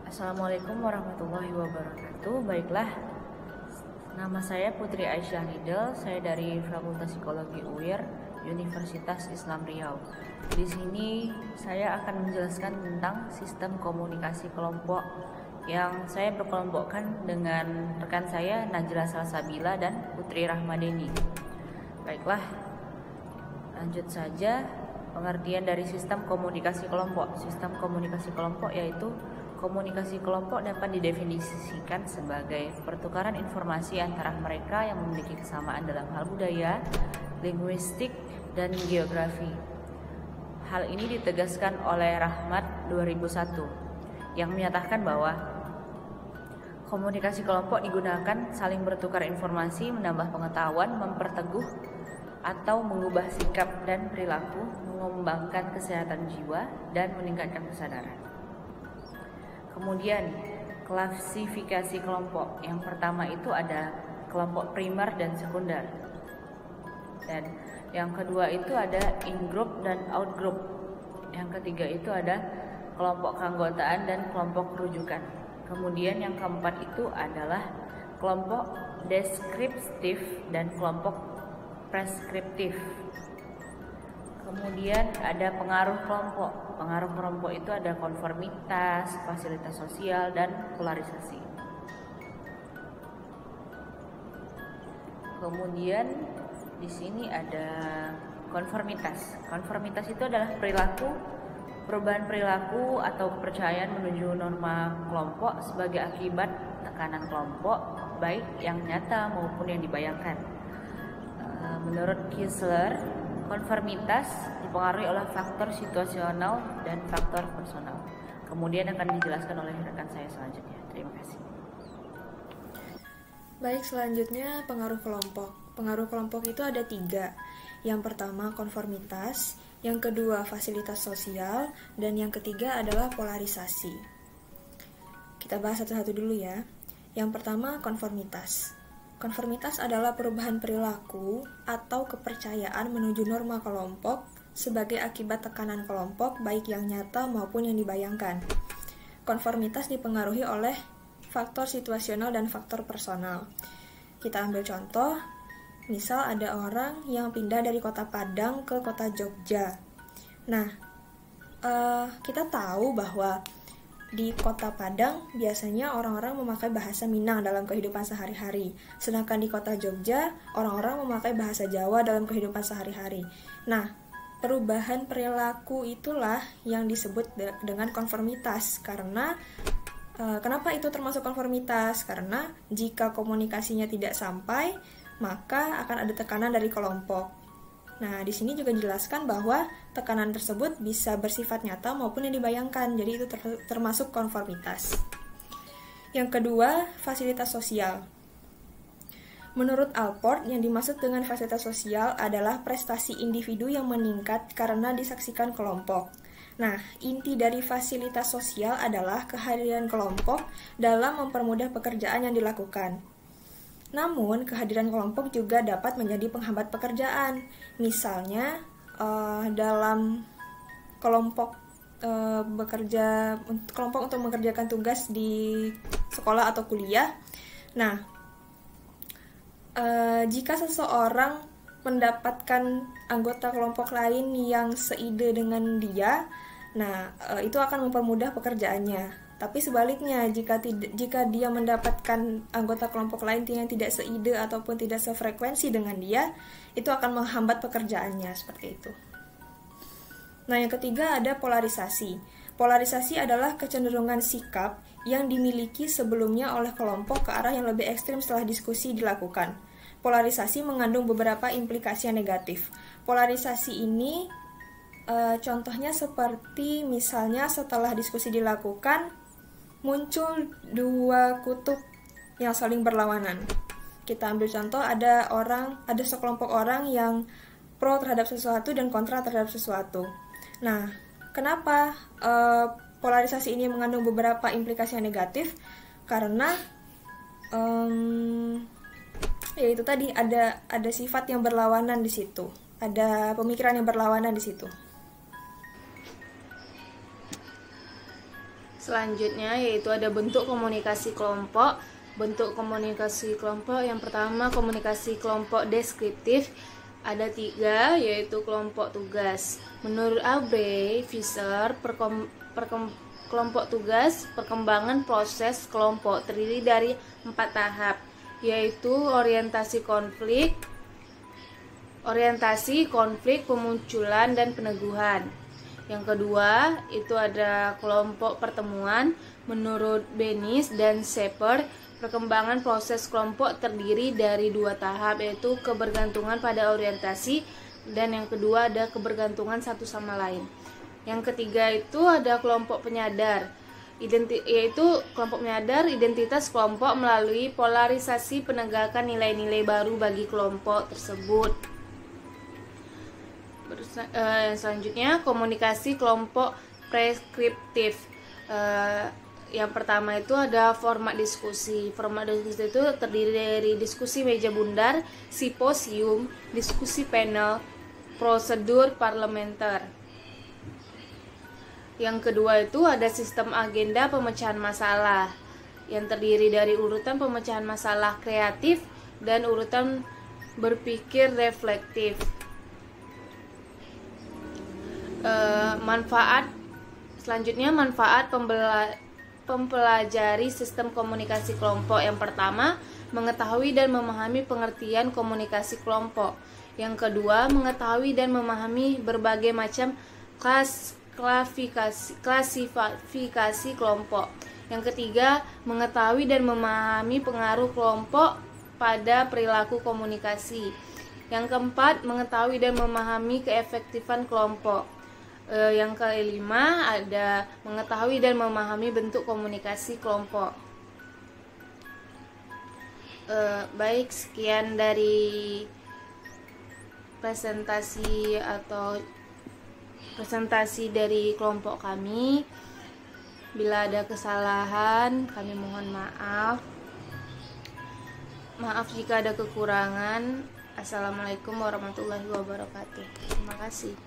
Assalamualaikum warahmatullahi wabarakatuh. Baiklah, nama saya Putri Aisyah Nidel. Saya dari Fakultas Psikologi UIR, Universitas Islam Riau. Di sini saya akan menjelaskan tentang sistem komunikasi kelompok yang saya berkelompokkan dengan rekan saya Najla Salsabila dan Putri Rahmadeni. Baiklah, lanjut saja. Pengertian dari sistem komunikasi kelompok. Sistem komunikasi kelompok yaitu komunikasi kelompok dapat didefinisikan sebagai pertukaran informasi antara mereka yang memiliki kesamaan dalam hal budaya, linguistik, dan geografi. Hal ini ditegaskan oleh Rahmat 2001 yang menyatakan bahwa komunikasi kelompok digunakan saling bertukar informasi, menambah pengetahuan, memperteguh atau mengubah sikap dan perilaku, mengembangkan kesehatan jiwa, dan meningkatkan kesadaran. Kemudian klasifikasi kelompok. Yang pertama itu ada kelompok primer dan sekunder. Dan yang kedua itu ada in-group dan out-group. Yang ketiga itu ada kelompok keanggotaan dan kelompok rujukan. Kemudian yang keempat itu adalah kelompok deskriptif dan kelompok preskriptif. Kemudian ada pengaruh kelompok. Pengaruh kelompok itu ada konformitas, fasilitas sosial, dan polarisasi. Kemudian di sini ada konformitas. Konformitas itu adalah perubahan perilaku atau kepercayaan menuju norma kelompok sebagai akibat tekanan kelompok, baik yang nyata maupun yang dibayangkan. Menurut Kissler, konformitas dipengaruhi oleh faktor situasional dan faktor personal. Kemudian akan dijelaskan oleh rekan saya selanjutnya. Terima kasih. Baik, selanjutnya pengaruh kelompok. Pengaruh kelompok itu ada 3. Yang pertama konformitas, yang kedua fasilitas sosial, dan yang ketiga adalah polarisasi. Kita bahas satu-satu dulu ya. Yang pertama konformitas. Konformitas adalah perubahan perilaku atau kepercayaan menuju norma kelompok sebagai akibat tekanan kelompok baik yang nyata maupun yang dibayangkan. Konformitas dipengaruhi oleh faktor situasional dan faktor personal. Kita ambil contoh, misal ada orang yang pindah dari kota Padang ke kota Jogja. Nah, kita tahu bahwa di kota Padang biasanya orang-orang memakai bahasa Minang dalam kehidupan sehari-hari. Sedangkan di kota Jogja, orang-orang memakai bahasa Jawa dalam kehidupan sehari-hari. Nah, perubahan perilaku itulah yang disebut dengan konformitas. Karena kenapa itu termasuk konformitas? Karena jika komunikasinya tidak sampai, maka akan ada tekanan dari kelompok. Nah, di sini juga dijelaskan bahwa tekanan tersebut bisa bersifat nyata maupun yang dibayangkan. Jadi itu termasuk konformitas. Yang kedua, fasilitas sosial. Menurut Alport, yang dimaksud dengan fasilitas sosial adalah prestasi individu yang meningkat karena disaksikan kelompok. Nah, inti dari fasilitas sosial adalah kehadiran kelompok dalam mempermudah pekerjaan yang dilakukan. Namun, kehadiran kelompok juga dapat menjadi penghambat pekerjaan. Misalnya, dalam kelompok kelompok untuk mengerjakan tugas di sekolah atau kuliah. Nah, jika seseorang mendapatkan anggota kelompok lain yang seide dengan dia, nah itu akan mempermudah pekerjaannya. Tapi sebaliknya, jika dia mendapatkan anggota kelompok lain yang tidak seide ataupun tidak sefrekuensi dengan dia, itu akan menghambat pekerjaannya, seperti itu. Nah, yang ketiga ada polarisasi. Polarisasi adalah kecenderungan sikap yang dimiliki sebelumnya oleh kelompok ke arah yang lebih ekstrim setelah diskusi dilakukan. Polarisasi mengandung beberapa implikasi yang negatif. Polarisasi ini contohnya seperti misalnya setelah diskusi dilakukan, muncul 2 kutub yang saling berlawanan. Kita ambil contoh, ada sekelompok orang yang pro terhadap sesuatu dan kontra terhadap sesuatu. Nah, kenapa polarisasi ini mengandung beberapa implikasi yang negatif? Karena yaitu tadi ada sifat yang berlawanan di situ, ada pemikiran yang berlawanan di situ. Selanjutnya yaitu ada bentuk komunikasi kelompok. Bentuk komunikasi kelompok yang pertama komunikasi kelompok deskriptif. Ada 3, yaitu kelompok tugas. Menurut Aubrey Fisher, kelompok tugas perkembangan proses kelompok terdiri dari 4 tahap, yaitu orientasi konflik, pemunculan, dan peneguhan. Yang kedua, itu ada kelompok pertemuan. Menurut Benis dan Shepard, perkembangan proses kelompok terdiri dari 2 tahap, yaitu kebergantungan pada orientasi, dan yang kedua ada kebergantungan satu sama lain. Yang ketiga itu ada kelompok penyadar, yaitu kelompok penyadar identitas kelompok melalui polarisasi penegakan nilai-nilai baru bagi kelompok tersebut. Selanjutnya komunikasi kelompok preskriptif. Yang pertama itu ada format diskusi. Format diskusi itu terdiri dari diskusi meja bundar, simposium, diskusi panel, prosedur parlementer. Yang kedua itu ada sistem agenda pemecahan masalah, yang terdiri dari urutan pemecahan masalah kreatif dan urutan berpikir reflektif. Selanjutnya manfaat mempelajari sistem komunikasi kelompok. Yang pertama, mengetahui dan memahami pengertian komunikasi kelompok. Yang kedua, mengetahui dan memahami berbagai macam klasifikasi kelompok. Yang ketiga, mengetahui dan memahami pengaruh kelompok pada perilaku komunikasi. Yang keempat, mengetahui dan memahami keefektifan kelompok. Yang kelima ada mengetahui dan memahami bentuk komunikasi kelompok. Baik, sekian dari presentasi dari kelompok kami. Bila ada kesalahan, kami mohon maaf. Maaf jika ada kekurangan. Assalamualaikum warahmatullahi wabarakatuh. Terima kasih.